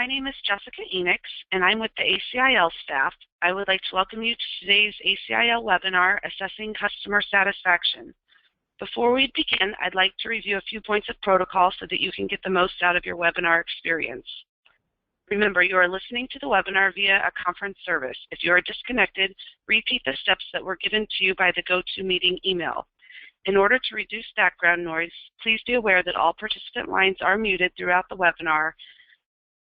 my name is Jessica Enix, and I'm with the ACIL staff. I would like to welcome you to today's ACIL webinar, Assessing Customer Satisfaction. Before we begin, I'd like to review a few points of protocol so that you can get the most out of your webinar experience. Remember, you are listening to the webinar via a conference service. If you are disconnected, repeat the steps that were given to you by the GoToMeeting email. In order to reduce background noise, please be aware that all participant lines are muted throughout the webinar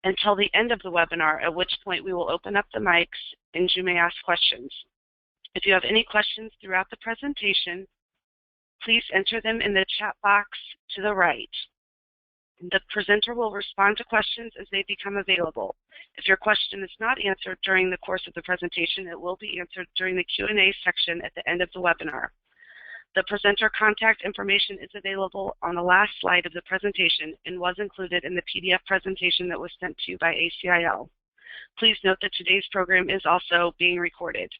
until the end of the webinar, at which point we will open up the mics and you may ask questions. If you have any questions throughout the presentation, please enter them in the chat box to the right. The presenter will respond to questions as they become available. If your question is not answered during the course of the presentation, it will be answered during the Q&A section at the end of the webinar. The presenter contact information is available on the last slide of the presentation and was included in the PDF presentation that was sent to you by ACIL. Please note that today's program is also being recorded.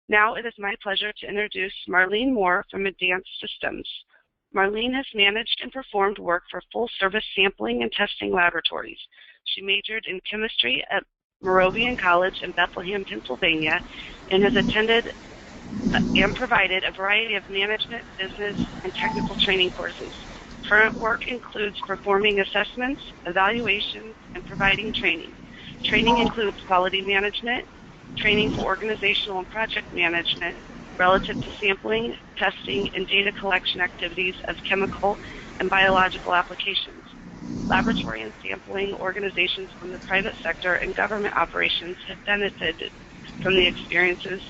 Now it is my pleasure to introduce Marlene Moore from Advanced Systems. Marlene has managed and performed work for full-service sampling and testing laboratories. She majored in chemistry at Moravian College in Bethlehem, Pennsylvania, and has attended and provided a variety of management, business, and technical training courses. Current work includes performing assessments, evaluations, and providing training. Training includes quality management, training for organizational and project management relative to sampling, testing, and data collection activities of chemical and biological applications. Laboratory and sampling organizations from the private sector and government operations have benefited from the experiences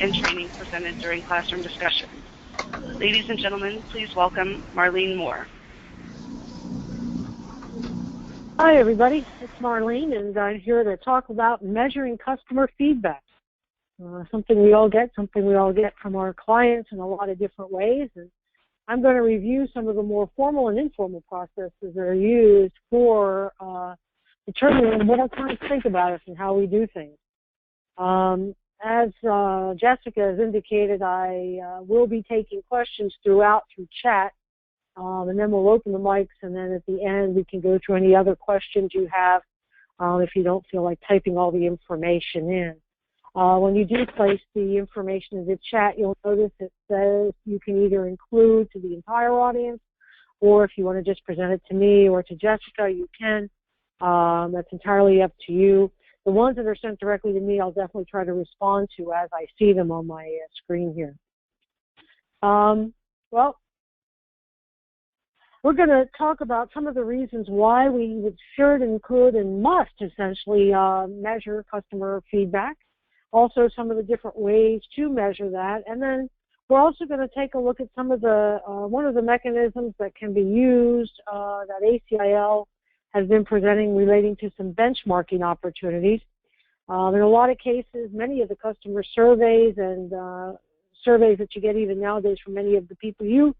and training presented during classroom discussions. Ladies and gentlemen, please welcome Marlene Moore. Hi everybody, it's Marlene, and I'm here to talk about measuring customer feedback. Something we all get from our clients in a lot of different ways. And I'm going to review some of the more formal and informal processes that are used for determining what our clients think about us and how we do things. As Jessica has indicated, I will be taking questions through chat, and then we'll open the mics, and then at the end we can go through any other questions you have if you don't feel like typing all the information in. When you do place the information in the chat, you'll notice it says you can either include to the entire audience, or if you want to just present it to me or to Jessica, you can. That's entirely up to you. The ones that are sent directly to me, I'll definitely try to respond to as I see them on my screen here. Well, we're going to talk about some of the reasons why we should and could and must essentially measure customer feedback. Also, some of the different ways to measure that, and then we're also going to take a look at some of the one of the mechanisms that can be used that ACIL has been presenting relating to some benchmarking opportunities. In a lot of cases, many of the customer surveys and surveys that you get even nowadays from many of the people you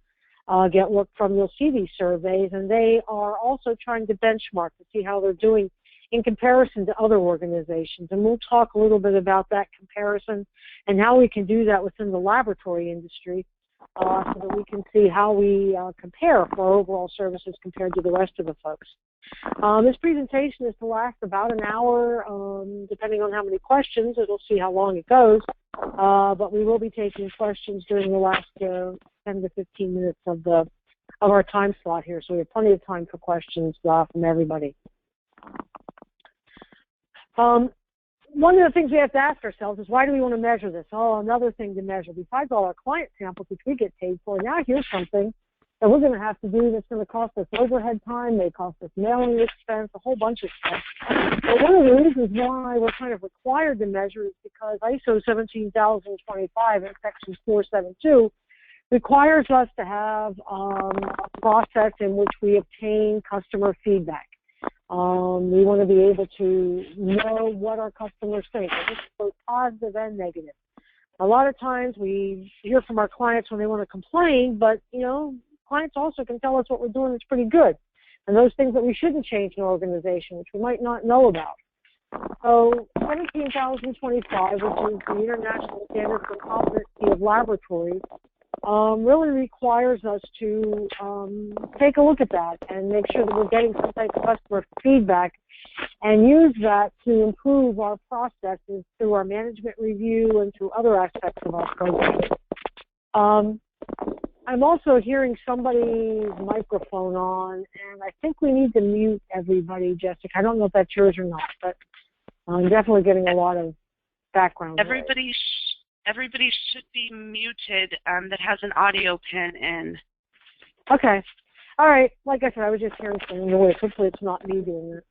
get work from, you'll see these surveys, and they are also trying to benchmark to see how they're doing in comparison to other organizations. And we'll talk a little bit about that comparison and how we can do that within the laboratory industry so that we can see how we compare for our overall services compared to the rest of the folks. This presentation is to last about an hour, depending on how many questions. It'll see how long it goes, but we will be taking questions during the last 10 to 15 minutes of our time slot here, so we have plenty of time for questions from everybody. One of the things we have to ask ourselves is, why do we want to measure this? Oh, another thing to measure. Besides all our client samples, which we get paid for, now here's something that we're going to have to do that's going to cost us overhead time, may cost us mailing expense, a whole bunch of stuff. But one of the reasons why we're kind of required to measure is because ISO 17025 and Section 472 requires us to have a process in which we obtain customer feedback. We want to be able to know what our customers think, both positive and negative. A lot of times we hear from our clients when they want to complain, but, you know, clients also can tell us what we're doing is pretty good, and those things that we shouldn't change in an organization, which we might not know about. So 17025, which is the International Standard for Competency of Laboratories, really requires us to take a look at that and make sure that we're getting some type of customer feedback and use that to improve our processes through our management review and through other aspects of our program. I'm also hearing somebody's microphone on, and I think we need to mute everybody, Jessica. I don't know if that's yours or not, but I'm definitely getting a lot of background noise. Everybody should be muted that has an audio pin in. Okay. All right. Like I said, I was just hearing some noise. Hopefully it's not me doing it.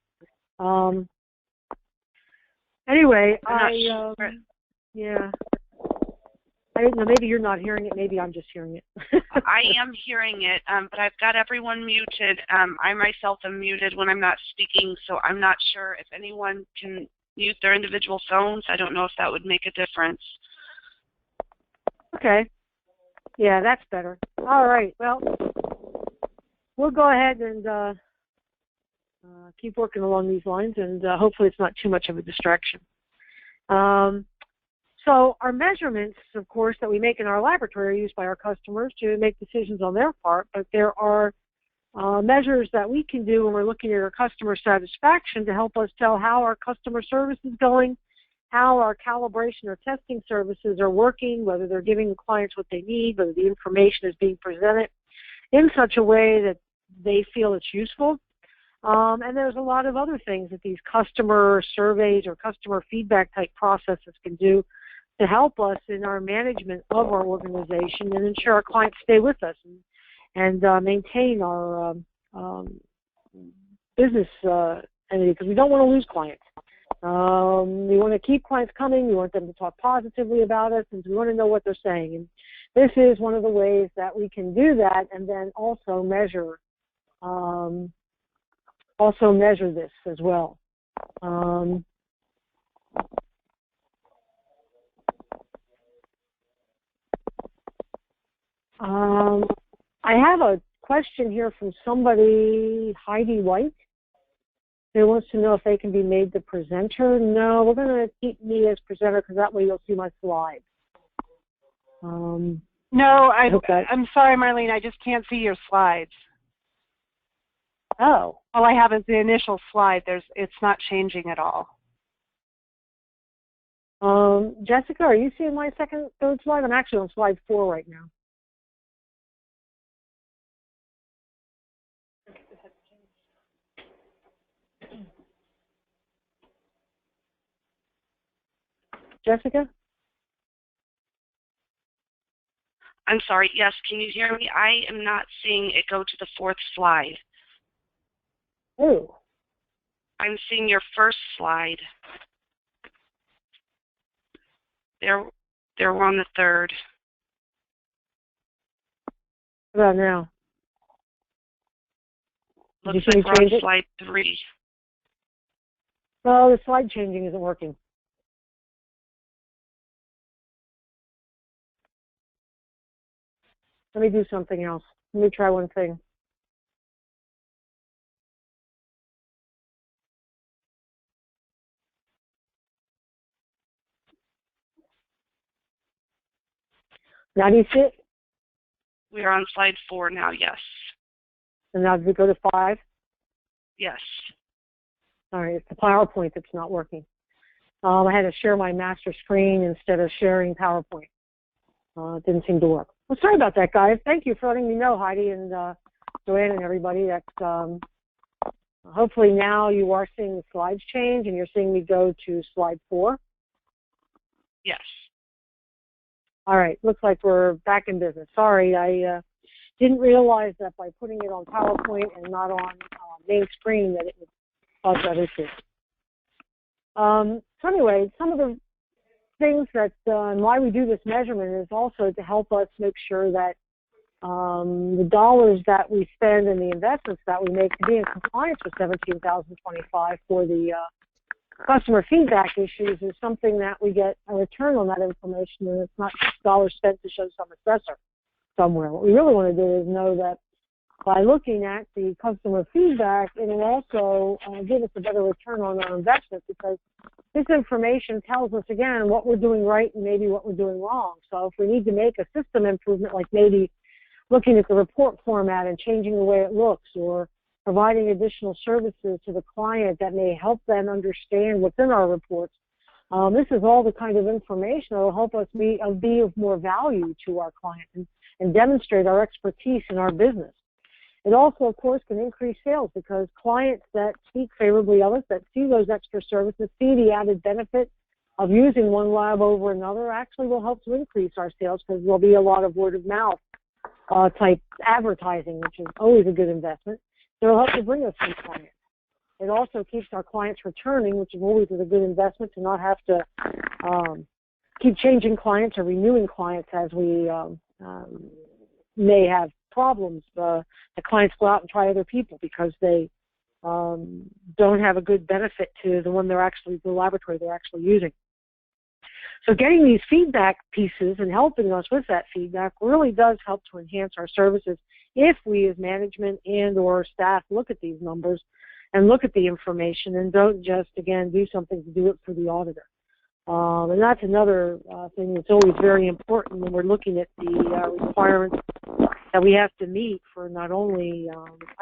Anyway, yeah. I don't know, maybe you're not hearing it, maybe I'm just hearing it. I am hearing it, but I've got everyone muted. I myself am muted when I'm not speaking, so I'm not sure if anyone can mute their individual phones. I don't know if that would make a difference. Okay. Yeah, that's better. All right. Well, we'll go ahead and keep working along these lines, and hopefully it's not too much of a distraction. So our measurements, of course, that we make in our laboratory are used by our customers to make decisions on their part, but there are measures that we can do when we're looking at our customer satisfaction to help us tell how our customer service is going, how our calibration or testing services are working, whether they're giving the clients what they need, whether the information is being presented in such a way that they feel it's useful. And there's a lot of other things that these customer surveys or customer feedback type processes can do to help us in our management of our organization and ensure our clients stay with us and maintain our business entity, because we don't want to lose clients. We want to keep clients coming. We want them to talk positively about us, and we want to know what they're saying. And this is one of the ways that we can do that, and then also measure this as well. I have a question here from somebody, Heidi White, who wants to know if they can be made the presenter. No, we're going to keep me as presenter because that way you'll see my slides. No, I'm sorry, Marlene, I just can't see your slides. Oh. All I have is the initial slide. It's not changing at all. Jessica, are you seeing my third slide? I'm actually on slide 4 right now. Jessica? I'm sorry, yes, can you hear me? I am not seeing it go to the 4th slide. Oh. I'm seeing your first slide. There we're on the 3rd. What about now? Looks like we're on slide 3. No, the slide changing isn't working. Let me do something else. Let me try one thing. Now do you see it? We are on slide 4 now, yes. And now does it go to 5? Yes. All right, it's the PowerPoint that's not working. I had to share my master screen instead of sharing PowerPoint. It didn't seem to work. Well, sorry about that, guys. Thank you for letting me know, Heidi and Joanne and everybody. That's hopefully now you are seeing the slides change and you're seeing me go to slide 4. Yes. All right, looks like we're back in business. Sorry, I didn't realize that by putting it on PowerPoint and not on main screen that it would cause that issue. So anyway, some of the things that and why we do this measurement is also to help us make sure that the dollars that we spend and the investments that we make to be in compliance with 17,025 for the customer feedback issues is something that we get a return on that information, and it's not just dollars spent to show some assessor somewhere. What we really want to do is know that by looking at the customer feedback, it will also give us a better return on our investment, because this information tells us, again, what we're doing right and maybe what we're doing wrong. So if we need to make a system improvement, like maybe looking at the report format and changing the way it looks, or providing additional services to the client that may help them understand what's in our reports, this is all the kind of information that will help us be of more value to our clients and demonstrate our expertise in our business. It also, of course, can increase sales because clients that speak favorably of us, that see those extra services, see the added benefit of using one lab over another, actually will help to increase our sales because there'll be a lot of word of mouth type advertising, which is always a good investment. It'll help to bring us new clients. It also keeps our clients returning, which is always a good investment to not have to keep changing clients or renewing clients as we may have problems. The clients go out and try other people because they don't have a good benefit to the laboratory they're actually using. So getting these feedback pieces and helping us with that feedback really does help to enhance our services if we as management and or staff look at these numbers and look at the information and don't just, again, do something to do it for the auditor. And that's another thing that's always very important when we're looking at the requirements that we have to meet for not only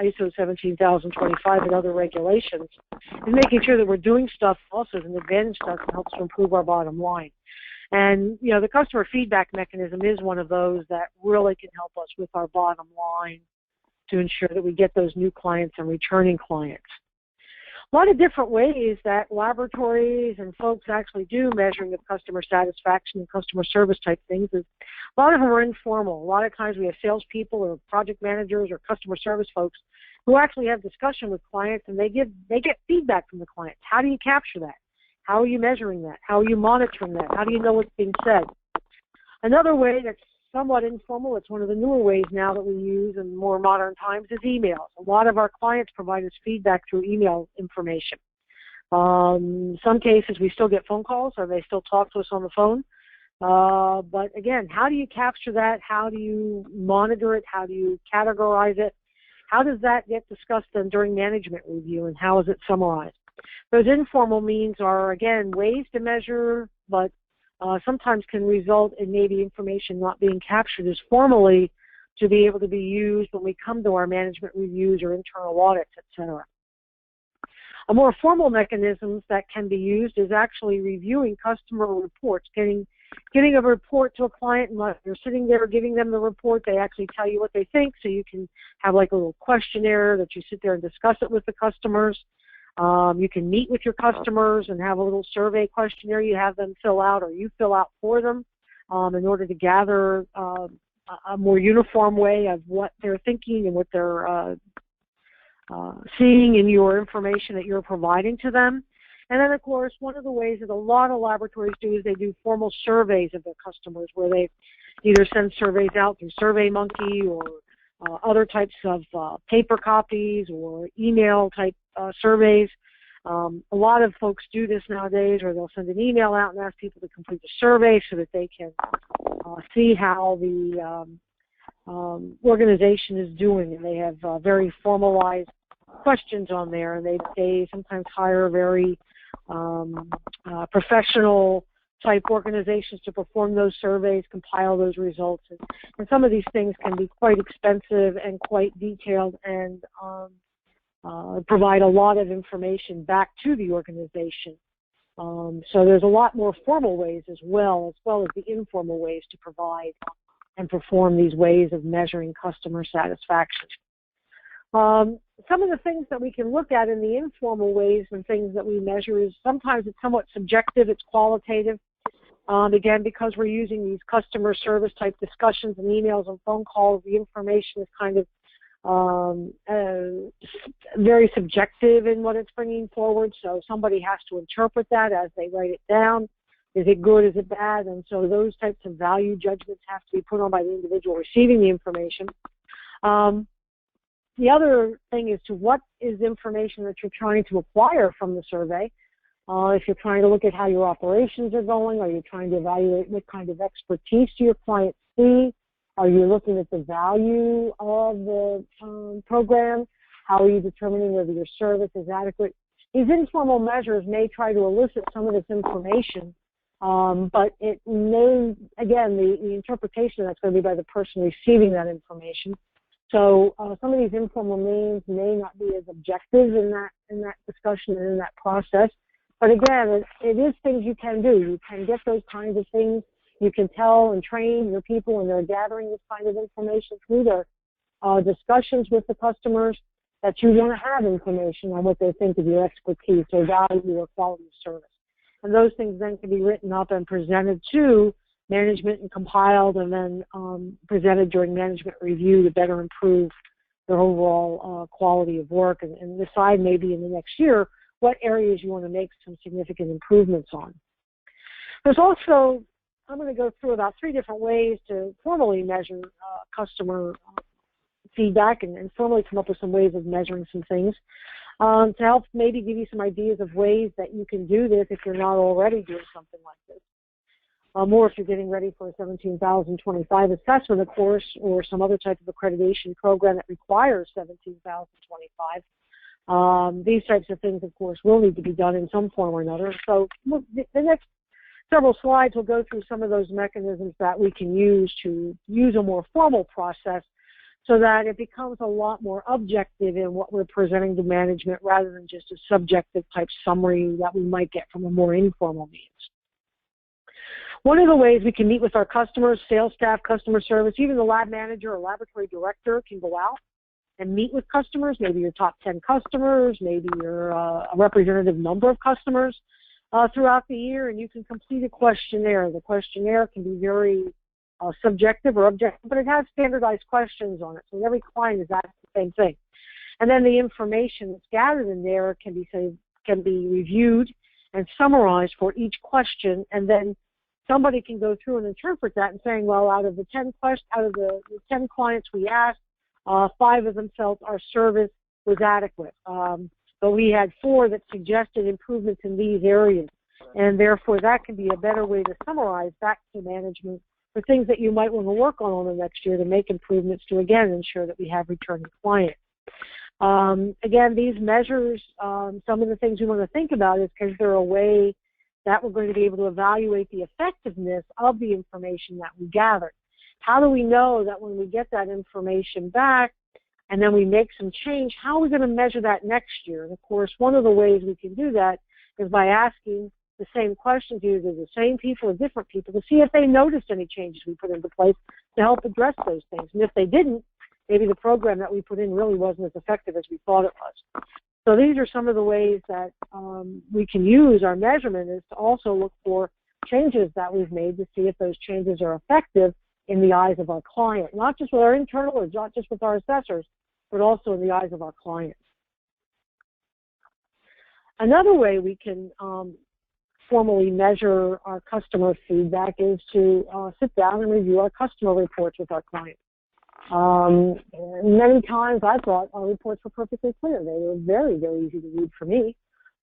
ISO 17025 and other regulations, is making sure that we're doing stuff also as an advantage to us and helps to improve our bottom line. And, you know, the customer feedback mechanism is one of those that really can help us with our bottom line to ensure that we get those new clients and returning clients. A lot of different ways that laboratories and folks actually do measuring of customer satisfaction and customer service type things. Is a lot of them are informal. A lot of times we have salespeople or project managers or customer service folks who actually have discussion with clients, and they get feedback from the clients. How do you capture that? How are you measuring that? How are you monitoring that? How do you know what's being said? Another way that's somewhat informal, it's one of the newer ways now that we use in more modern times, is emails. A lot of our clients provide us feedback through email information. Some cases we still get phone calls or they still talk to us on the phone. But again, how do you capture that? How do you monitor it? How do you categorize it? How does that get discussed then during management review, and how is it summarized? Those informal means are, again, ways to measure, but sometimes can result in maybe information not being captured as formally to be able to be used when we come to our management reviews or internal audits, etc. A more formal mechanism that can be used is actually reviewing customer reports, getting a report to a client, and you're sitting there giving them the report. They actually tell you what they think, so you can have like a little questionnaire that you sit there and discuss it with the customers. You can meet with your customers and have a little survey questionnaire you have them fill out or you fill out for them in order to gather a more uniform way of what they're thinking and what they're seeing in your information that you're providing to them. And then, of course, one of the ways that a lot of laboratories do is they do formal surveys of their customers where they either send surveys out through SurveyMonkey or other types of paper copies or email type surveys. A lot of folks do this nowadays, or they'll send an email out and ask people to complete the survey so that they can see how the organization is doing. And they have very formalized questions on there, and they sometimes hire very professional type organizations to perform those surveys, compile those results. And some of these things can be quite expensive and quite detailed and provide a lot of information back to the organization. So there's a lot more formal ways as well as the informal ways to provide and perform these ways of measuring customer satisfaction. Some of the things that we can look at in the informal ways and things that we measure is sometimes it's somewhat subjective, it's qualitative. Again, because we're using these customer service type discussions and emails and phone calls, the information is kind of very subjective in what it's bringing forward. So somebody has to interpret that as they write it down. Is it good? Is it bad? And so those types of value judgments have to be put on by the individual receiving the information. The other thing is to what is information that you're trying to acquire from the survey. If you're trying to look at how your operations are going, are you trying to evaluate what kind of expertise do your clients see? Are you looking at the value of the program? How are you determining whether your service is adequate These informal measures may try to elicit some of this information, but it may, again, the interpretation that's going to be by the person receiving that information. So some of these informal means may not be as objective in that discussion and in that process. But again, it is things you can do. You can get those kinds of things. You can tell and train your people when they're gathering this kind of information through their discussions with the customers that you want to have information on what they think of your expertise or value or quality of service. And those things then can be written up and presented to management and compiled and then presented during management review to better improve their overall quality of work and decide maybe in the next year what areas you want to make some significant improvements on. There's also, I'm going to go through about 3 different ways to formally measure customer feedback and formally come up with some ways of measuring some things to help maybe give you some ideas of ways that you can do this if you're not already doing something like this. Or if you're getting ready for a 17,025 assessment, of course, or some other type of accreditation program that requires 17,025. These types of things, of course, will need to be done in some form or another. So the next several slides will go through some of those mechanisms that we can use to use a more formal process so that it becomes a lot more objective in what we're presenting to management rather than just a subjective type summary that we might get from a more informal means. One of the ways we can meet with our customers, sales staff, customer service, even the lab manager or laboratory director can go out and meet with customers, maybe your top 10 customers, maybe your a representative number of customers throughout the year, and you can complete a questionnaire. The questionnaire can be very subjective or objective, but it has standardized questions on it, so every client is asked the same thing. And then the information that's gathered in there can be reviewed and summarized for each question, and then somebody can go through and interpret that and saying, well, out of the 10 clients we asked, 5 of them felt our service was adequate. But we had 4 that suggested improvements in these areas. And therefore, that can be a better way to summarize back to management for things that you might want to work on the next year to make improvements to, again, ensure that we have returning clients. Again, these measures, some of the things we want to think about is, is there a way that we're going to be able to evaluate the effectiveness of the information that we gathered? How do we know that when we get that information back and then we make some change, how are we going to measure that next year? And of course, one of the ways we can do that is by asking the same questions either to the same people or different people to see if they noticed any changes we put into place to help address those things. And if they didn't, maybe the program that we put in really wasn't as effective as we thought it was. So these are some of the ways that we can use our measurement, is to also look for changes that we've made to see if those changes are effective in the eyes of our client, not just with our internal or not just with our assessors, but also in the eyes of our clients. Another way we can formally measure our customer feedback is to sit down and review our customer reports with our clients. Many times I thought our reports were perfectly clear. They were very, very easy to read for me.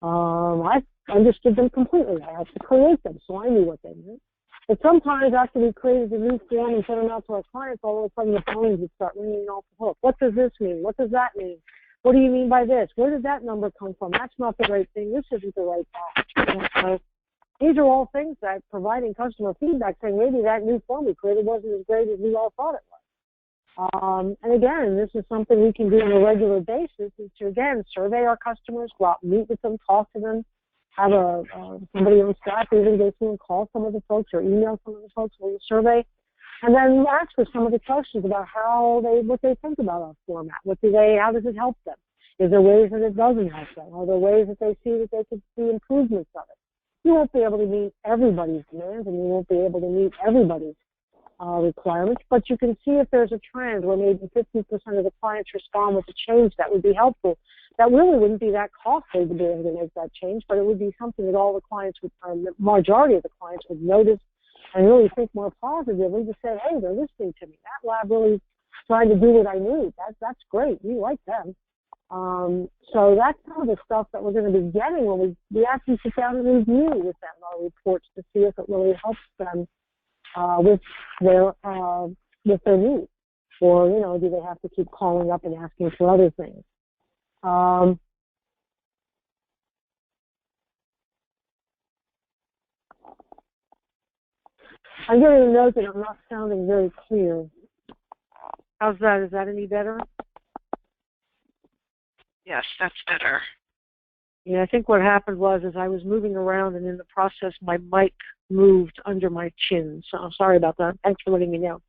I understood them completely. I had to create them, so I knew what they meant. But sometimes after we created a new form and sent them out to our clients, all of a sudden the phones would start ringing off the hook. What does this mean? What does that mean? What do you mean by this? Where did that number come from? That's not the right thing. This isn't the right path. So these are all things that providing customer feedback, saying maybe that new form we created wasn't as great as we all thought it was. And again, this is something we can do on a regular basis, is to, again, survey our customers, go out, meet with them, talk to them, have somebody on staff even go through and call some of the folks or email some of the folks on the survey, and then ask for some of the questions about what they think about our format. How does it help them? Is there ways that it doesn't help them? Are there ways that they see that they could see improvements of it? You won't be able to meet everybody's demands, and you won't be able to meet everybody's requirements, but you can see if there's a trend where maybe 50% of the clients respond with a change that would be helpful. That really wouldn't be that costly to be able to make that change, but it would be something that all the clients would, the majority of the clients would notice and really think more positively to say, hey, they're listening to me. That lab really trying to do what I need. That's great. We like them. So that's some of the stuff that we're going to be getting when we actually sit down and review with them our reports to see if it really helps them with their needs, or do they have to keep calling up and asking for other things? I'm getting a note that I'm not sounding very clear. How's that? Is that any better? Yes, that's better. Yeah, I think what happened was I was moving around, and in the process, my mic moved under my chin. So I'm sorry about that. Thanks for letting me know.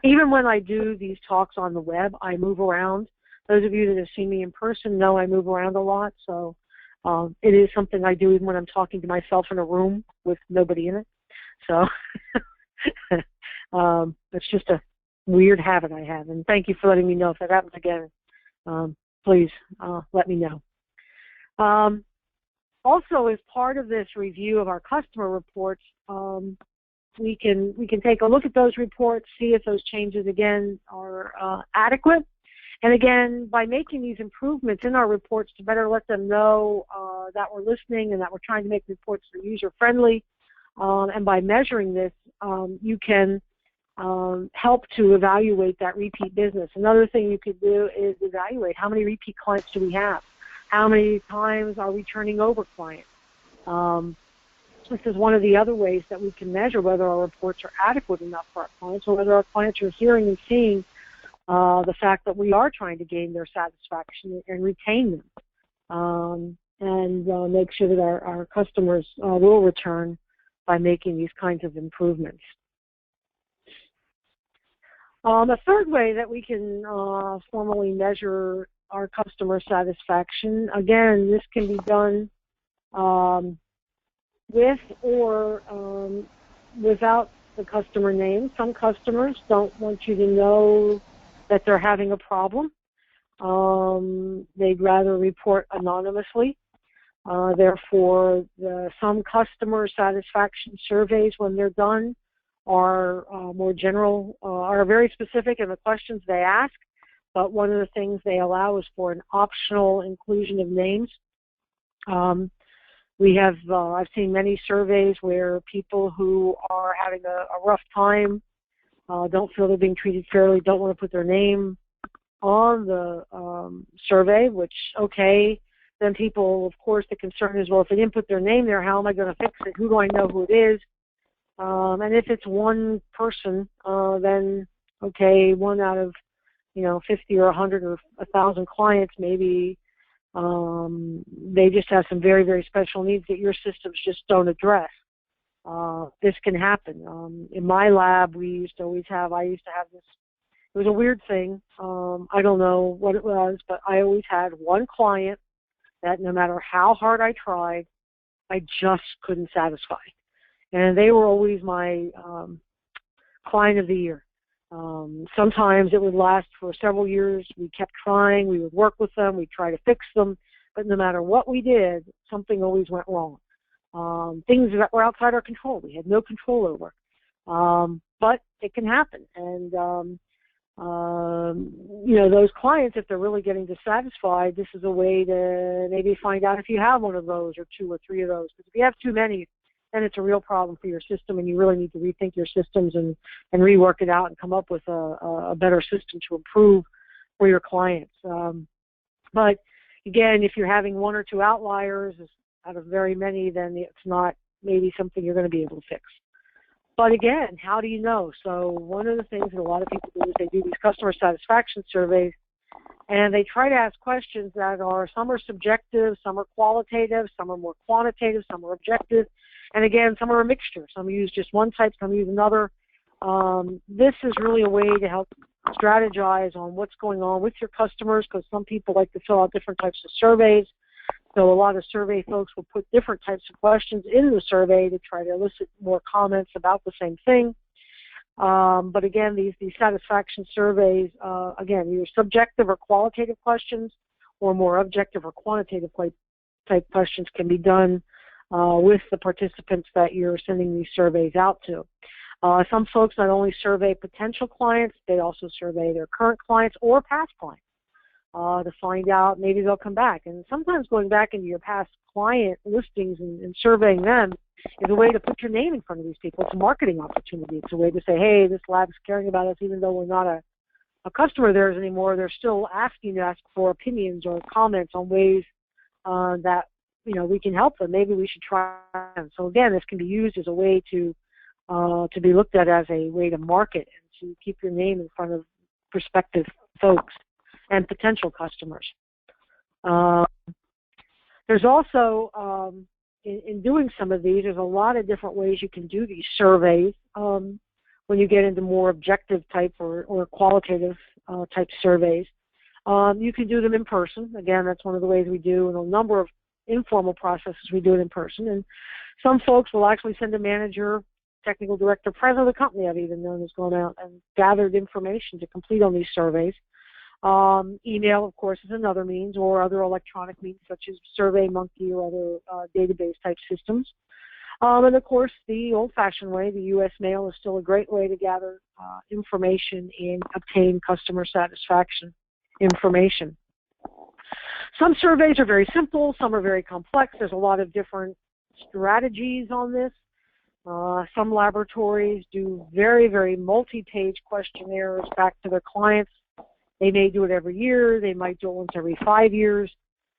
Even when I do these talks on the web, I move around. Those of you that have seen me in person know I move around a lot. So it is something I do even when I'm talking to myself in a room with nobody in it. So it's just a weird habit I have. And thank you for letting me know. If that happens again, please let me know. Also, as part of this review of our customer reports, we can take a look at those reports, see if those changes again are adequate. And again, by making these improvements in our reports to better let them know that we're listening and that we're trying to make reports that are user-friendly, and by measuring this, you can help to evaluate that repeat business. Another thing you could do is evaluate how many repeat clients do we have? How many times are we turning over clients? This is one of the other ways that we can measure whether our reports are adequate enough for our clients, or whether our clients are hearing and seeing the fact that we are trying to gain their satisfaction and retain them, and make sure that our customers will return by making these kinds of improvements. A third way that we can formally measure our customer satisfaction, again, this can be done with or without the customer name. Some customers don't want you to know that they're having a problem. They'd rather report anonymously. Therefore, some customer satisfaction surveys, when they're done, are more general, are very specific in the questions they ask, but one of the things they allow is for an optional inclusion of names. We have, I've seen many surveys where people who are having a rough time, don't feel they're being treated fairly, don't want to put their name on the survey, which, okay, then people, of course, the concern is, well, if they didn't put their name there, how am I going to fix it? Who do I know who it is? And if it's one person, then, okay, one out of, 50 or 100 or 1,000 clients, maybe they just have some very, very special needs that your systems just don't address. This can happen. In my lab, I used to have this, it was a weird thing. I don't know what it was, but I always had one client that no matter how hard I tried, I just couldn't satisfy. And they were always my client of the year. Sometimes it would last for several years. We kept trying. We would work with them. We'd try to fix them. But no matter what we did, something always went wrong. Things that were outside our control, we had no control over. But it can happen. And, those clients, if they're really getting dissatisfied, this is a way to maybe find out if you have one of those or two or three of those. Because if you have too many, then it's a real problem for your system, and you really need to rethink your systems and rework it out and come up with a better system to improve for your clients. But again, if you're having one or two outliers out of very many, then it's not maybe something you're going to be able to fix. But again, how do you know? So one of the things that a lot of people do is they do these customer satisfaction surveys, and they try to ask questions that are, some are subjective, some are qualitative, some are more quantitative, some are objective. And again, some are a mixture. Some use just one type, some use another. This is really a way to help strategize on what's going on with your customers, because some people like to fill out different types of surveys. So a lot of survey folks will put different types of questions in the survey to try to elicit more comments about the same thing. But again, these satisfaction surveys, again, either subjective or qualitative questions, or more objective or quantitative type questions can be done with the participants that you're sending these surveys out to. Some folks not only survey potential clients, they also survey their current clients or past clients to find out, maybe they'll come back. And sometimes going back into your past client listings and surveying them is a way to put your name in front of these people. It's a marketing opportunity. It's a way to say, hey, this lab is caring about us, even though we're not a customer of theirs anymore. They're still asking us for opinions or comments on ways that we can help them. Maybe we should try them. So again, this can be used as a way to to be looked at as a way to market and to keep your name in front of prospective folks and potential customers. There's also, in doing some of these, there's a lot of different ways you can do these surveys when you get into more objective type or qualitative type surveys. You can do them in person. Again, that's one of the ways we do, and a number of informal processes we do it in person. And some folks will actually send a manager, technical director, president of the company I've even known has gone out and gathered information to complete on these surveys. Email, of course, is another means, or other electronic means such as SurveyMonkey or other database type systems. And of course, the old-fashioned way, the U.S. mail, is still a great way to gather information and obtain customer satisfaction information. Some surveys are very simple, some are very complex. There's a lot of different strategies on this. Some laboratories do very, very multi-page questionnaires back to their clients. They may do it every year. They might do it once every 5 years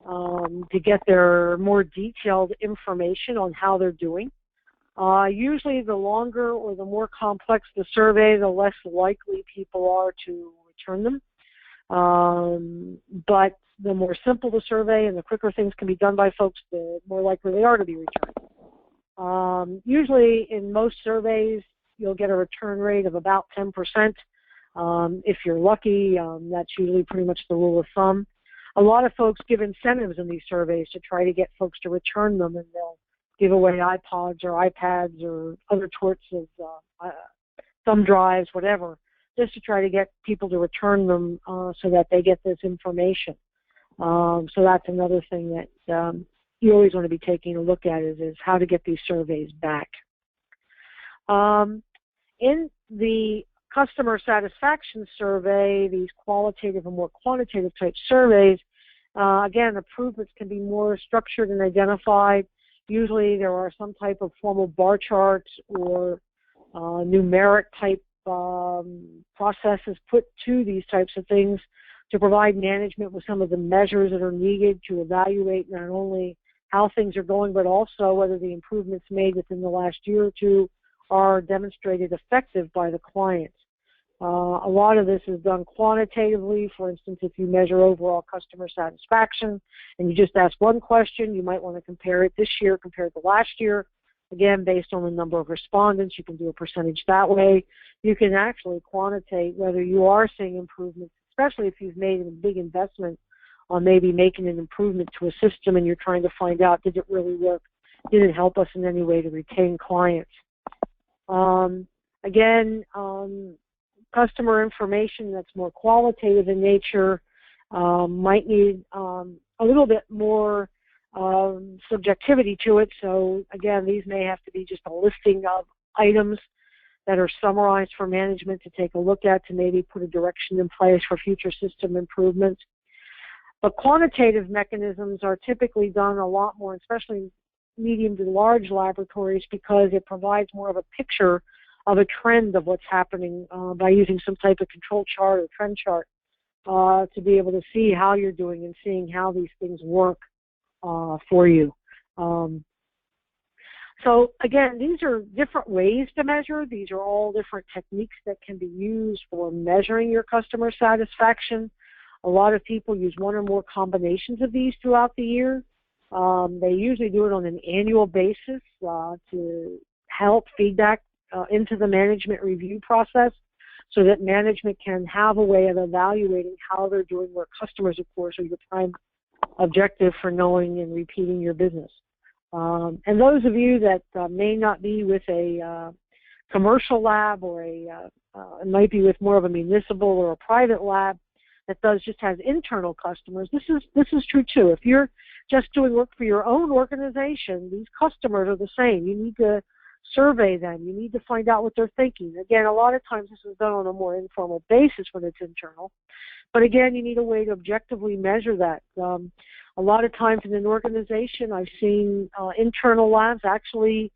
to get their more detailed information on how they're doing. Usually the longer or the more complex the survey, the less likely people are to return them. But the more simple the survey and the quicker things can be done by folks, the more likely they are to be returned. Usually in most surveys, you'll get a return rate of about 10%. If you're lucky, that's usually pretty much the rule of thumb. A lot of folks give incentives in these surveys to try to get folks to return them, and they'll give away iPods or iPads or other sorts of thumb drives, whatever, just to try to get people to return them so that they get this information. So that's another thing that you always want to be taking a look at is how to get these surveys back. In the customer satisfaction survey, these qualitative and more quantitative type surveys, again, improvements can be more structured and identified. Usually there are some type of formal bar charts or numeric type processes put to these types of things to provide management with some of the measures that are needed to evaluate not only how things are going, but also whether the improvements made within the last year or two are demonstrated effective by the clients. A lot of this is done quantitatively. For instance, if you measure overall customer satisfaction and you just ask one question, you might want to compare it this year compared to last year. Again, based on the number of respondents, you can do a percentage that way. You can actually quantitate whether you are seeing improvements, especially if you've made a big investment on maybe making an improvement to a system and you're trying to find out, did it really work? Did it help us in any way to retain clients? Again, customer information that's more qualitative in nature might need a little bit more subjectivity to it. So again, these may have to be just a listing of items that are summarized for management to take a look at to maybe put a direction in place for future system improvements. But quantitative mechanisms are typically done a lot more, especially medium to large laboratories, because it provides more of a picture of a trend of what's happening by using some type of control chart or trend chart to be able to see how you're doing and seeing how these things work for you. So again, these are different ways to measure. These are all different techniques that can be used for measuring your customer satisfaction. A lot of people use one or more combinations of these throughout the year. They usually do it on an annual basis to help feedback into the management review process so that management can have a way of evaluating how they're doing, where customers, of course, are your prime objective for knowing and repeating your business. And those of you that may not be with a commercial lab or it might be with more of a municipal or a private lab that just has internal customers, this is true too. If you're just doing work for your own organization, these customers are the same. You need to survey them. You need to find out what they're thinking. Again, a lot of times this is done on a more informal basis when it's internal. But again, you need a way to objectively measure that. A lot of times in an organization, I've seen internal labs actually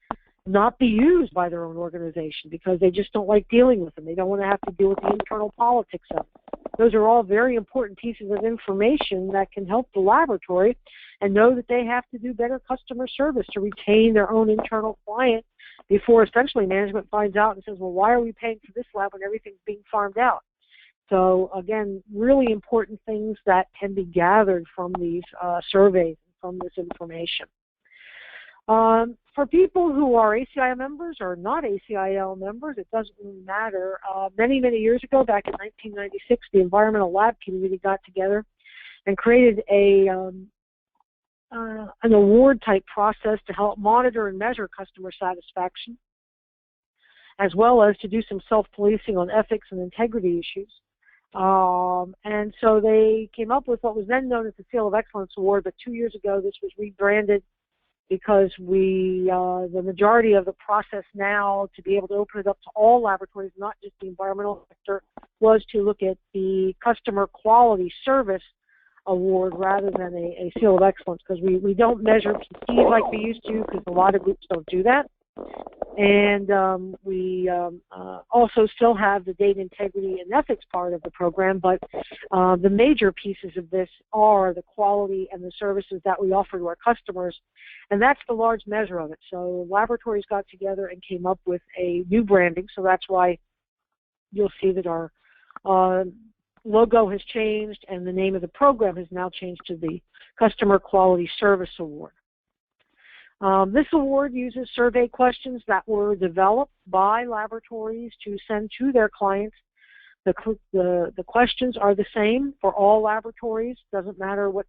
not be used by their own organization because they just don't like dealing with them. They don't want to have to deal with the internal politics of it. Those are all very important pieces of information that can help the laboratory and know that they have to do better customer service to retain their own internal client before essentially management finds out and says, well, why are we paying for this lab when everything's being farmed out? So again, really important things that can be gathered from these surveys, from this information. For people who are ACIL members or not ACIL members, it doesn't really matter. Many, many years ago, back in 1996, the Environmental Lab Community got together and created an award-type process to help monitor and measure customer satisfaction, as well as to do some self-policing on ethics and integrity issues. And so they came up with what was then known as the Seal of Excellence Award, but 2 years ago this was rebranded because the majority of the process now to be able to open it up to all laboratories, not just the environmental sector, was to look at the Customer Quality Service Award rather than a Seal of Excellence, because we don't measure PCs like we used to, because a lot of groups don't do that. And we also still have the data integrity and ethics part of the program, but the major pieces of this are the quality and the services that we offer to our customers, and that's the large measure of it. So laboratories got together and came up with a new branding, so that's why you'll see that our logo has changed and the name of the program has now changed to the Customer Quality Service Award. This award uses survey questions that were developed by laboratories to send to their clients. The questions are the same for all laboratories. Doesn't matter what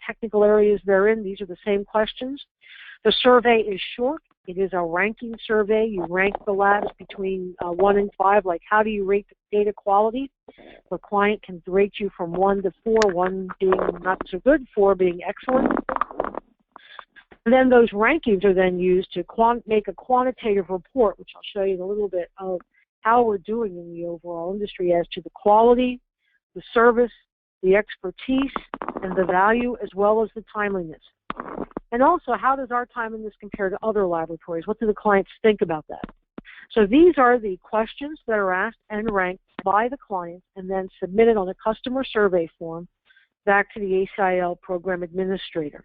technical areas they're in. These are the same questions. The survey is short. It is a ranking survey. You rank the labs between 1 and 5, like how do you rate the data quality? The client can rate you from 1 to 4, 1 being not so good, 4 being excellent. And then those rankings are then used to make a quantitative report, which I'll show you in a little bit, of how we're doing in the overall industry as to the quality, the service, the expertise, and the value, as well as the timeliness. And also, how does our timeliness compare to other laboratories? What do the clients think about that? So these are the questions that are asked and ranked by the clients and then submitted on a customer survey form back to the ACIL program administrator.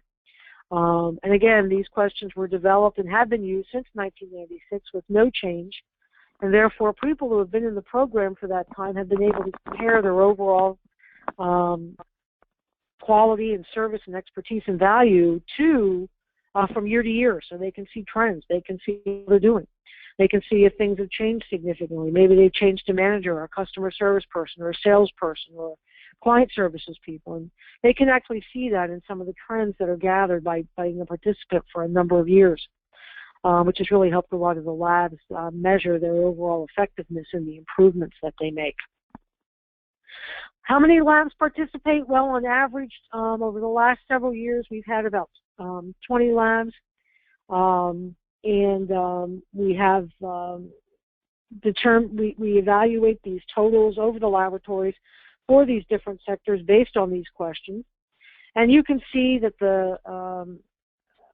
And again, these questions were developed and have been used since 1996 with no change, and therefore people who have been in the program for that time have been able to compare their overall quality and service and expertise and value to from year to year, so they can see trends, they can see what they're doing. They can see if things have changed significantly. Maybe they've changed a manager or a customer service person or a salesperson or client services people, and they can actually see that in some of the trends that are gathered by being a participant for a number of years, which has really helped a lot of the labs measure their overall effectiveness and the improvements that they make. How many labs participate? Well, on average, over the last several years, we've had about 20 labs, and we have we evaluate these totals over the laboratories for these different sectors based on these questions. And you can see that the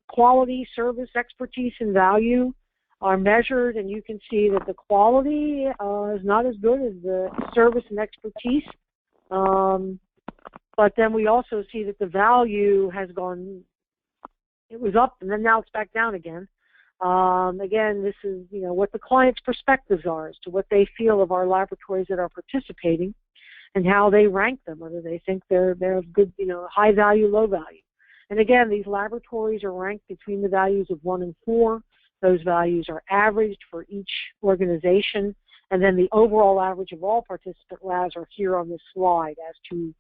quality, service, expertise, and value are measured, and you can see that the quality is not as good as the service and expertise. But then we also see that the value has gone, it was up and then now it's back down again. Again, this is what the client's perspectives are as to what they feel of our laboratories that are participating and how they rank them, whether they think they're good, high value, low value. And again, these laboratories are ranked between the values of 1 and 4. Those values are averaged for each organization, and then the overall average of all participant labs are here on this slide as to,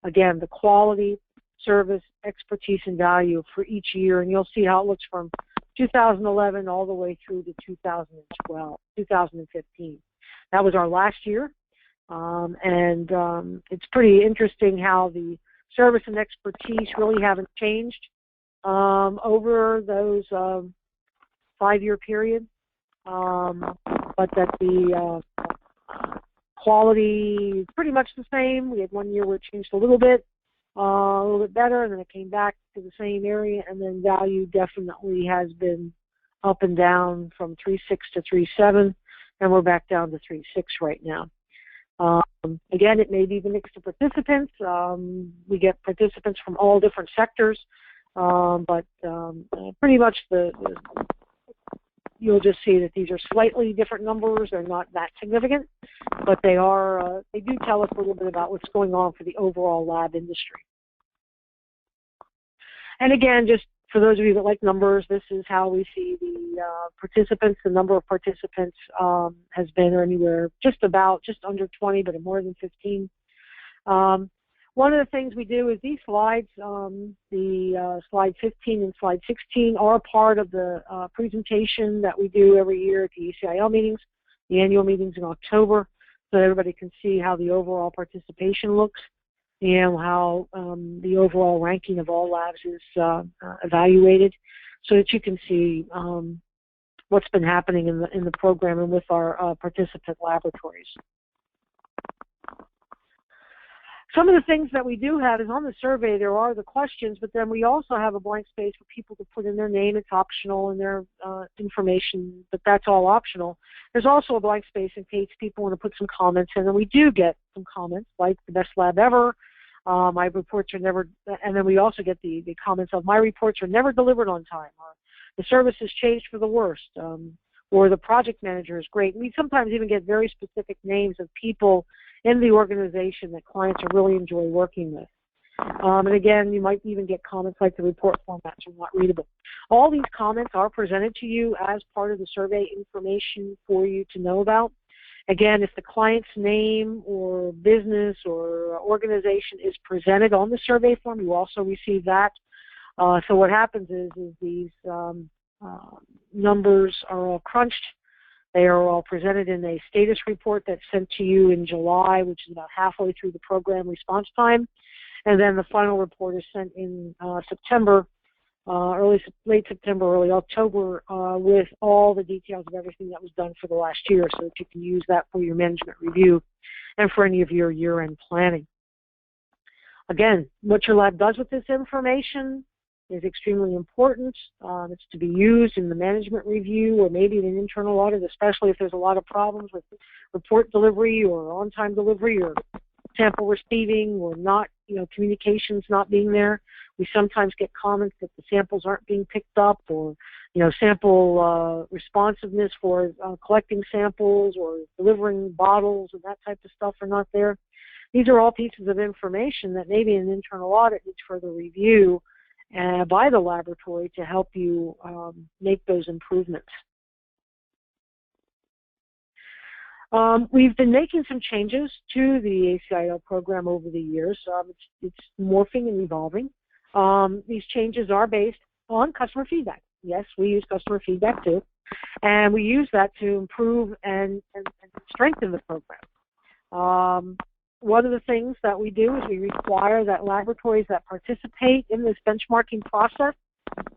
again, the quality, service, expertise, and value for each year. And you'll see how it looks from 2011 all the way through to 2015. That was our last year. It's pretty interesting how the service and expertise really haven't changed over those 5-year period, but that the quality is pretty much the same. We had 1 year where it changed a little bit better, and then it came back to the same area, and then value definitely has been up and down from 3.6 to 3.7, and we're back down to 3.6 right now. Again, it may be the mix of participants. We get participants from all different sectors, but pretty much the you'll just see that these are slightly different numbers. They're not that significant, but they are. They do tell us a little bit about what's going on for the overall lab industry. And again, just for those of you that like numbers, this is how we see the participants. The number of participants has been anywhere just under 20, but more than 15. One of the things we do is these slides, slide 15 and slide 16, are part of the presentation that we do every year at the ACIL meetings, the annual meetings in October, so that everybody can see how the overall participation looks and how the overall ranking of all labs is evaluated, so that you can see what's been happening in the program and with our participant laboratories. Some of the things that we do have is on the survey, there are the questions, but then we also have a blank space for people to put in their name. It's optional in their information, but that's all optional. There's also a blank space in case people want to put some comments in, and we do get some comments like the best lab ever, my reports are never, and then we also get the comments of my reports are never delivered on time, or the service has changed for the worst, or the project manager is great. We sometimes even get very specific names of people in the organization that clients really enjoy working with. And again, you might even get comments like the report formats are not readable. All these comments are presented to you as part of the survey information for you to know about. Again, if the client's name or business or organization is presented on the survey form, you also receive that. So what happens is these numbers are all crunched. They are all presented in a status report that's sent to you in July, which is about halfway through the program response time. And then the final report is sent in September, late September, early October, with all the details of everything that was done for the last year, so that you can use that for your management review and for any of your year-end planning. Again, what your lab does with this information is extremely important. It's to be used in the management review or maybe in an internal audit, especially if there's a lot of problems with report delivery or on-time delivery or sample receiving or not, communications not being there. We sometimes get comments that the samples aren't being picked up, or, sample responsiveness for collecting samples or delivering bottles and that type of stuff are not there. These are all pieces of information that maybe an internal audit needs further review by the laboratory to help you make those improvements. We've been making some changes to the ACIL program over the years. It's morphing and evolving. These changes are based on customer feedback. Yes, we use customer feedback too, and we use that to improve and strengthen the program. One of the things that we do is we require that laboratories that participate in this benchmarking process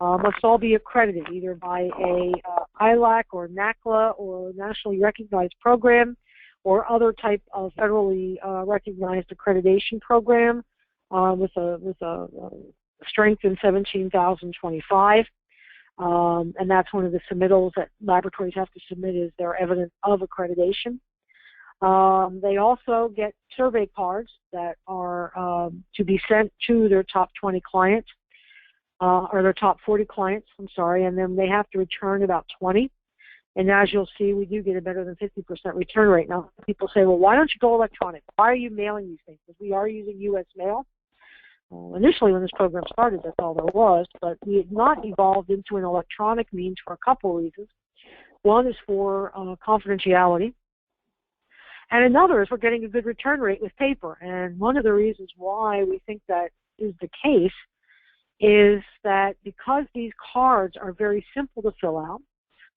must all be accredited, either by a ILAC or NACLA or nationally recognized program or other type of federally recognized accreditation program with a strength in 17,025. And that's one of the submittals that laboratories have to submit is their evidence of accreditation. They also get survey cards that are to be sent to their top 20 clients, or their top 40 clients, I'm sorry, and then they have to return about 20. And as you'll see, we do get a better than 50% return rate. Now, people say, well, why don't you go electronic? Why are you mailing these things? Because we are using U.S. mail. Initially, when this program started, that's all there was, but we had not evolved into an electronic means for a couple of reasons. One is for confidentiality. And another is we're getting a good return rate with paper. And one of the reasons why we think that is the case is that because these cards are very simple to fill out,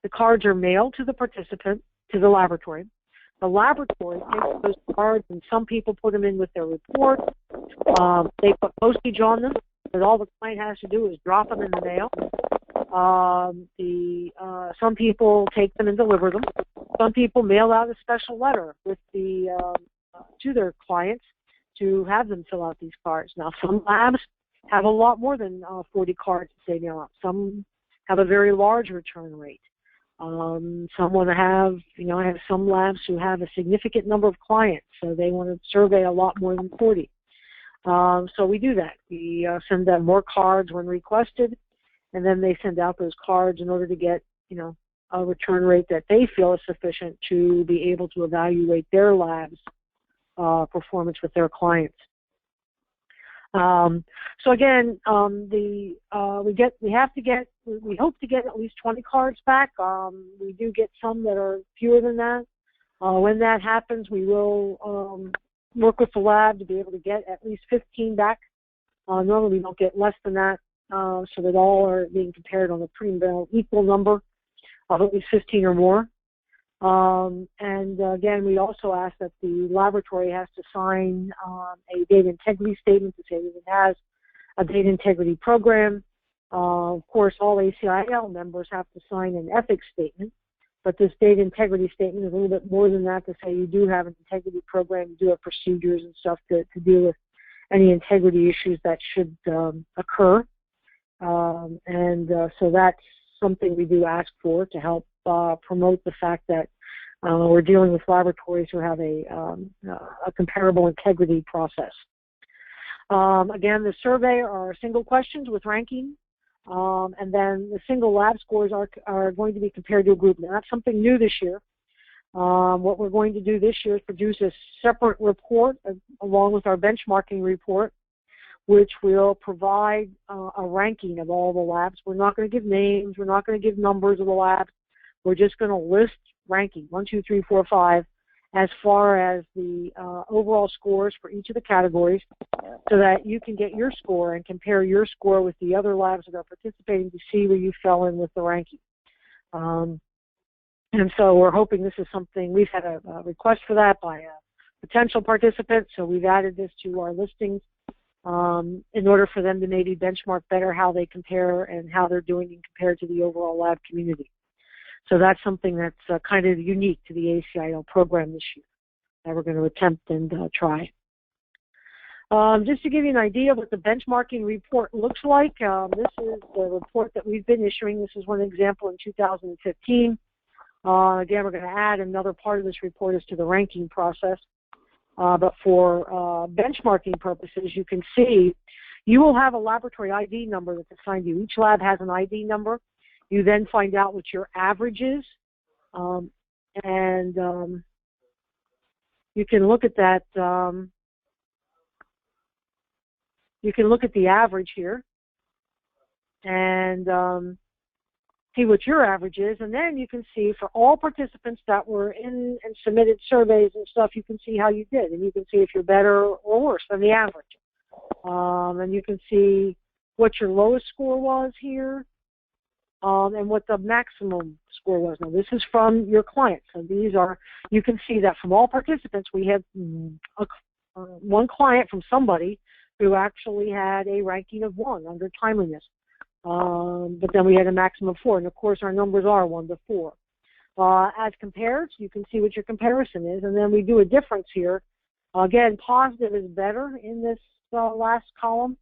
the cards are mailed to the participant, to the laboratory. The laboratory takes those cards, and some people put them in with their report. They put postage on them, and all the client has to do is drop them in the mail. Some people take them and deliver them. Some people mail out a special letter with to their clients to have them fill out these cards. Now, some labs have a lot more than 40 cards that they mail out. Some have a very large return rate. Some want to have, I have some labs who have a significant number of clients, so they want to survey a lot more than 40. So we do that. We send them more cards when requested, and then they send out those cards in order to get, return rate that they feel is sufficient to be able to evaluate their lab's performance with their clients. So again, we hope to get at least 20 cards back. We do get some that are fewer than that. When that happens, we will work with the lab to be able to get at least 15 back. Normally we don't get less than that, so that all are being compared on a pretty well equal number of at least 15 or more. And again, we also ask that the laboratory has to sign a data integrity statement to say that it has a data integrity program. Of course, all ACIL members have to sign an ethics statement, but this data integrity statement is a little bit more than that, to say you do have an integrity program, you do have procedures and stuff to deal with any integrity issues that should occur. So that's something we do ask for to help promote the fact that we're dealing with laboratories who have a comparable integrity process. Again, the survey are single questions with ranking, and then the single lab scores are going to be compared to a group. Now, that's something new this year. What we're going to do this year is produce a separate report along with our benchmarking report, which will provide a ranking of all the labs. We're not going to give names. We're not going to give numbers of the labs. We're just going to list ranking, 1, 2, 3, 4, 5, as far as the overall scores for each of the categories, so that you can get your score and compare your score with the other labs that are participating to see where you fell in with the ranking. And so we're hoping this is something, we've had a request for that by a potential participant, so we've added this to our listings in order for them to maybe benchmark better how they compare and how they're doing compared to the overall lab community. So that's something that's kind of unique to the ACIL program this year that we're going to attempt and try. Just to give you an idea of what the benchmarking report looks like, this is the report that we've been issuing. This is one example in 2015. Again, we're going to add another part of this report as to the ranking process. But for benchmarking purposes, you can see you will have a laboratory ID number that's assigned to you. Each lab has an ID number. You then find out what your average is, and you can look at that. You can look at the average here and see what your average is, and then you can see for all participants that were in and submitted surveys and stuff, you can see how you did, and you can see if you're better or worse than the average. And you can see what your lowest score was here, and what the maximum score was. Now, this is from your clients, and these are, you can see that from all participants, we had one client from somebody who actually had a ranking of 1 under timeliness. But then we had a maximum of 4, and of course our numbers are 1 to 4. As compared, you can see what your comparison is, and then we do a difference here. Again, positive is better in this last column.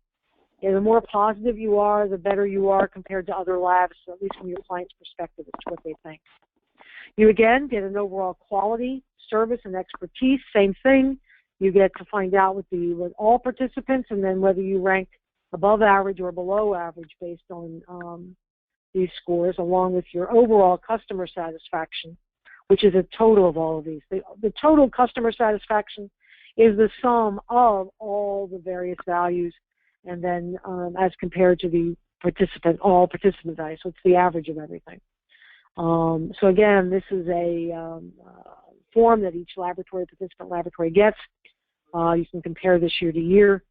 And the more positive you are, the better you are compared to other labs, at least from your client's perspective, as to what they think. You again get an overall quality, service, and expertise. Same thing. You get to find out with all participants, and then whether you rank above average or below average based on these scores, along with your overall customer satisfaction, which is a total of all of these. The total customer satisfaction is the sum of all the various values, and then as compared to the all participant values, so it's the average of everything. So again, this is a form that each participant laboratory gets. You can compare this year to year.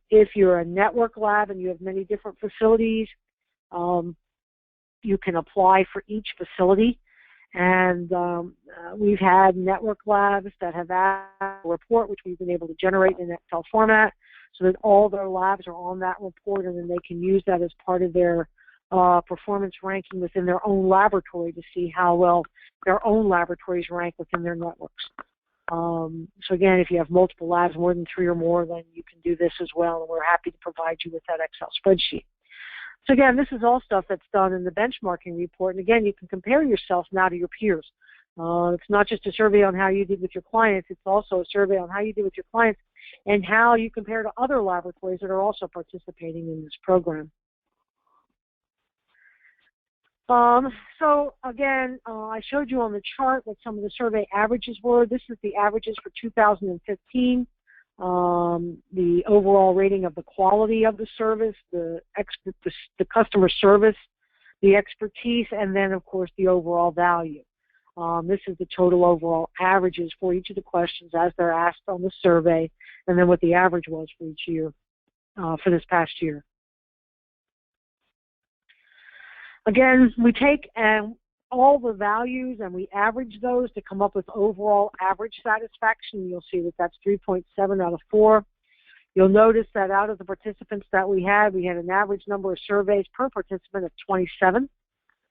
If you're a network lab and you have many different facilities, you can apply for each facility. And we've had network labs that have asked a report, which we've been able to generate in Excel format, so that all their labs are on that report, and then they can use that as part of their performance ranking within their own laboratory to see how well their own laboratories rank within their networks. So again, if you have multiple labs, more than 3 or more, then you can do this as well, and we're happy to provide you with that Excel spreadsheet. So again, this is all stuff that's done in the benchmarking report, and again, you can compare yourself now to your peers. It's not just a survey on how you did with your clients, it's also a survey on how you did with your clients and how you compare to other laboratories that are also participating in this program. So again, I showed you on the chart what some of the survey averages were. This is the averages for 2015. The overall rating of the quality of the service, the customer service, the expertise, and then of course the overall value. This is the total overall averages for each of the questions as they're asked on the survey, and then what the average was for each year, for this past year. Again, we take all the values and we average those to come up with overall average satisfaction. You'll see that that's 3.7 out of 4. You'll notice that out of the participants that we had an average number of surveys per participant of 27.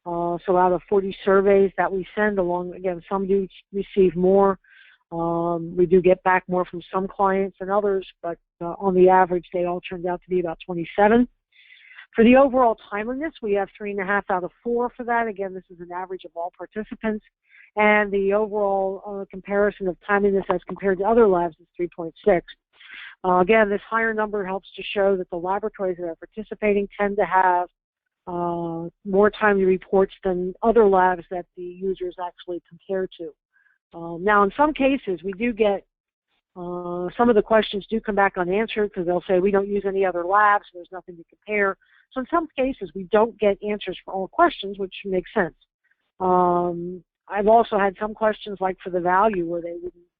So out of 40 surveys that we send along, again, some do receive more. We do get back more from some clients than others, but on the average, they all turned out to be about 27. For the overall timeliness, we have 3.5 out of 4 for that. Again, this is an average of all participants. And the overall comparison of timeliness as compared to other labs is 3.6. Again, this higher number helps to show that the laboratories that are participating tend to have more timely reports than other labs that the users actually compare to. Now, in some cases, we do get some of the questions do come back unanswered because they'll say we don't use any other labs, so there's nothing to compare. So in some cases, we don't get answers for all questions, which makes sense. I've also had some questions like for the value where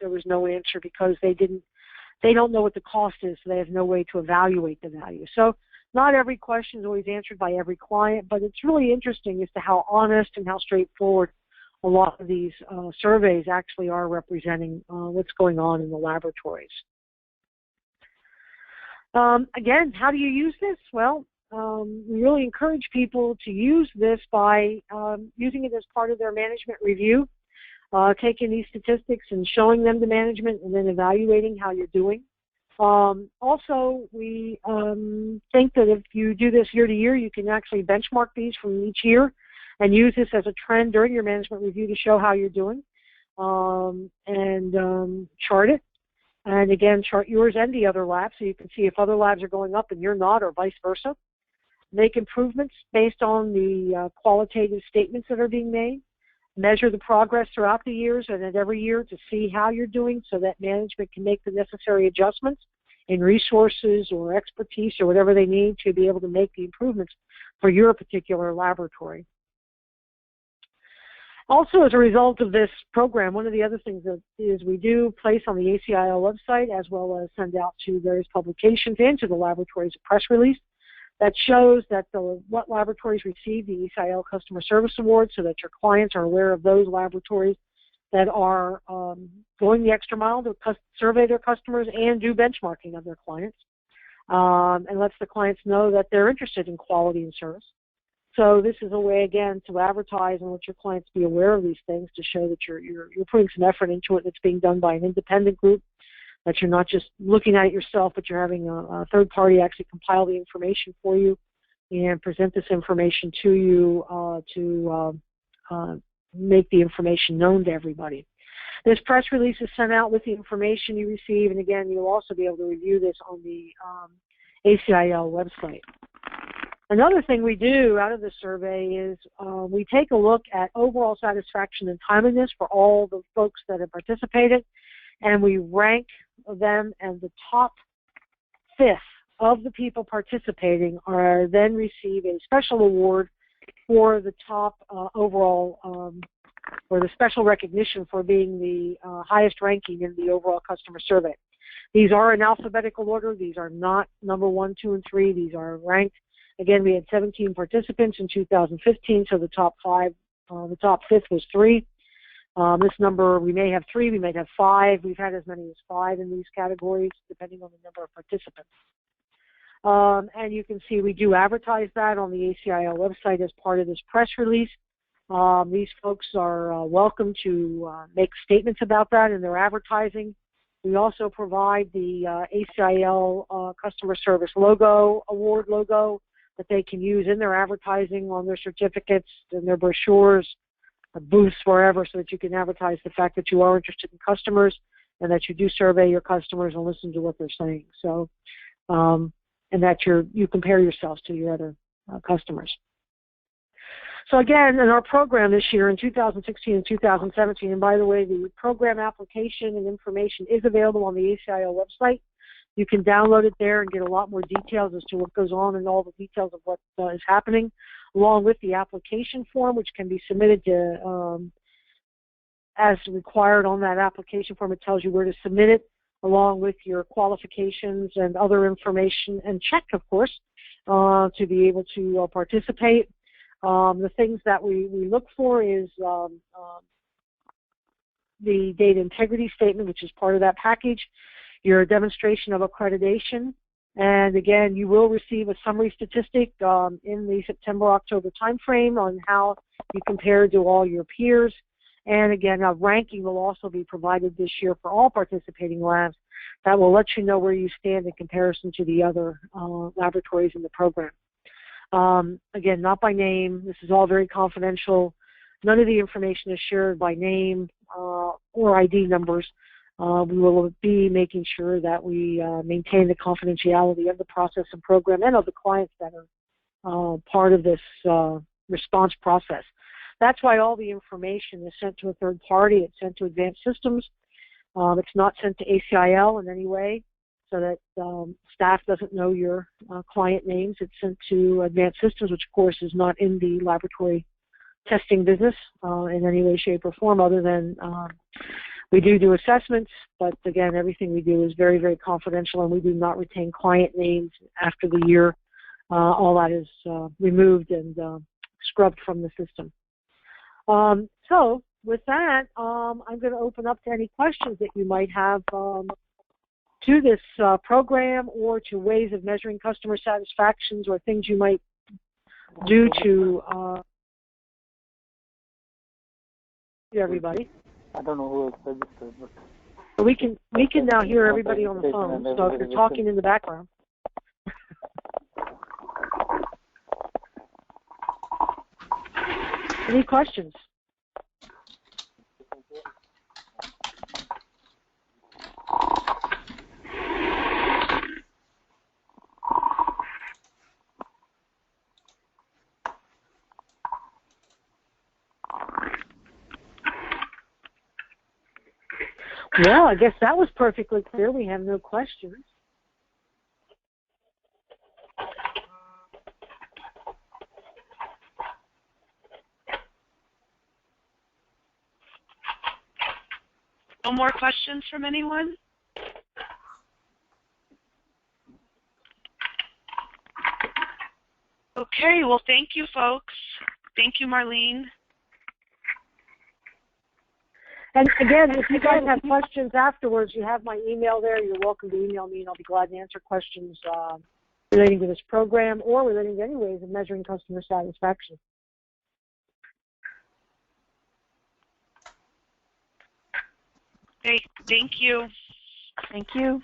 there was no answer because they don't know what the cost is, so they have no way to evaluate the value. So not every question is always answered by every client, but it's really interesting as to how honest and how straightforward a lot of these surveys actually are representing what's going on in the laboratories. Again, how do you use this? Well, we really encourage people to use this by using it as part of their management review, taking these statistics and showing them to management and then evaluating how you're doing. Also, we think that if you do this year to year, you can actually benchmark these from each year and use this as a trend during your management review to show how you're doing and chart it. And again, chart yours and the other labs so you can see if other labs are going up and you're not, or vice versa. Make improvements based on the qualitative statements that are being made. Measure the progress throughout the years and at every year to see how you're doing so that management can make the necessary adjustments in resources or expertise or whatever they need to be able to make the improvements for your particular laboratory. Also, as a result of this program, one of the other things that is we do place on the ACIL website as well as send out to various publications and to the laboratories a press release that shows that what laboratories receive the ACIL Customer Service Award so that your clients are aware of those laboratories that are going the extra mile to survey their customers and do benchmarking of their clients and lets the clients know that they're interested in quality and service. So this is a way, again, to advertise and let your clients be aware of these things to show that you're putting some effort into it and it's being done by an independent group, that you're not just looking at it yourself, but you're having a third party actually compile the information for you and present this information to you to make the information known to everybody. This press release is sent out with the information you receive, and again, you'll also be able to review this on the ACIL website. Another thing we do out of the survey is we take a look at overall satisfaction and timeliness for all the folks that have participated, and we rank them, and the top 5th of the people participating are then receive a special award for the top overall, or the special recognition for being the highest ranking in the overall customer survey. These are in alphabetical order. These are not number 1, 2, and 3. These are ranked. Again, we had 17 participants in 2015, so the top 5, the top 5th was 3. This number, we may have 3, we may have 5. We've had as many as 5 in these categories, depending on the number of participants. And you can see we do advertise that on the ACIL website as part of this press release. These folks are welcome to make statements about that in their advertising. We also provide the ACIL Customer Service logo, award logo, that they can use in their advertising on their certificates and their brochures, booths, wherever, so that you can advertise the fact that you are interested in customers and that you do survey your customers and listen to what they're saying. So, and that you compare yourselves to your other customers. So again, in our program this year in 2016 and 2017, and by the way, the program application and information is available on the ACIL website. You can download it there and get a lot more details as to what goes on and all the details of what is happening, along with the application form, which can be submitted to, as required on that application form. It tells you where to submit it, along with your qualifications and other information, and check, of course, to be able to participate. The things that we look for is the data integrity statement, which is part of that package, your demonstration of accreditation, and again, you will receive a summary statistic in the September-October timeframe on how you compare to all your peers. And again, a ranking will also be provided this year for all participating labs that will let you know where you stand in comparison to the other laboratories in the program. Again, not by name. This is all very confidential. None of the information is shared by name or ID numbers. We will be making sure that we maintain the confidentiality of the process and program and of the clients that are part of this response process. That's why all the information is sent to a third party. It's sent to Advanced Systems. It's not sent to ACIL in any way, so that staff doesn't know your client names. It's sent to Advanced Systems, which of course is not in the laboratory testing business in any way, shape, or form, other than we do assessments, but again, everything we do is very, very confidential, and we do not retain client names after the year. All that is removed and scrubbed from the system. So with that, I'm going to open up to any questions that you might have to this program, or to ways of measuring customer satisfactions, or things you might do to everybody. I don't know who else registered, but we can now hear everybody on the phone. So if you're talking in the background. Any questions? Well, I guess that was perfectly clear. We have no questions. No more questions from anyone? Okay, well, thank you, folks. Thank you, Marlene. And again, if you guys have questions afterwards, you have my email there. You're welcome to email me, and I'll be glad to answer questions relating to this program or relating to any ways of measuring customer satisfaction. Okay, thank you. Thank you.